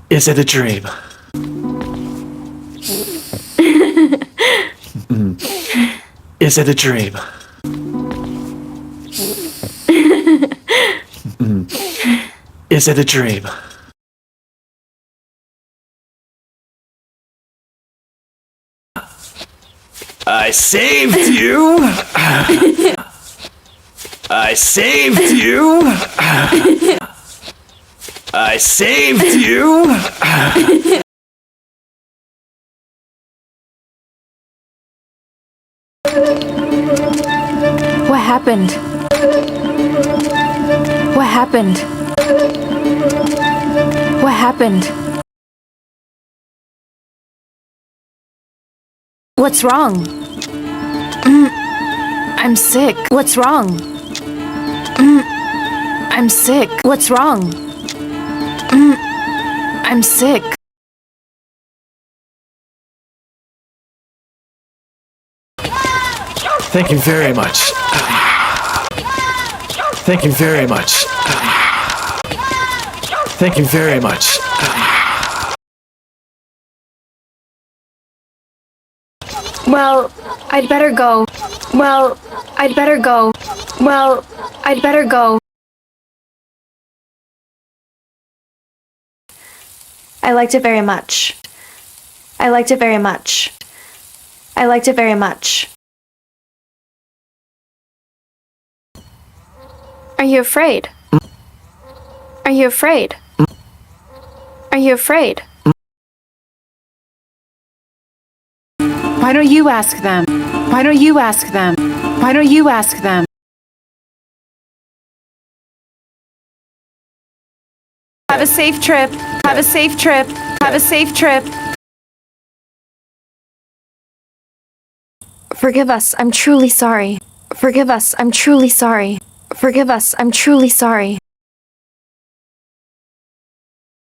Is it a dream? Is it a dream? Is it a dream? I saved you! I saved you! I saved you! What happened? What happened? What happened? What's wrong? I'm sick. What's wrong? I'm sick. What's wrong? I'm sick. Thank you very much. Thank you very much. Thank you very much. Well, I'd better go. Well, I'd better go. Well, I'd better go. I liked it very much. I liked it very much. I liked it very much. Are you afraid? Are you afraid? Are you afraid? Why don't you ask them? Why don't you ask them? Why don't you ask them? Have a safe trip. Have a safe trip. Have a safe trip. Forgive us, I'm truly sorry. Forgive us, I'm truly sorry. Forgive us, I'm truly sorry.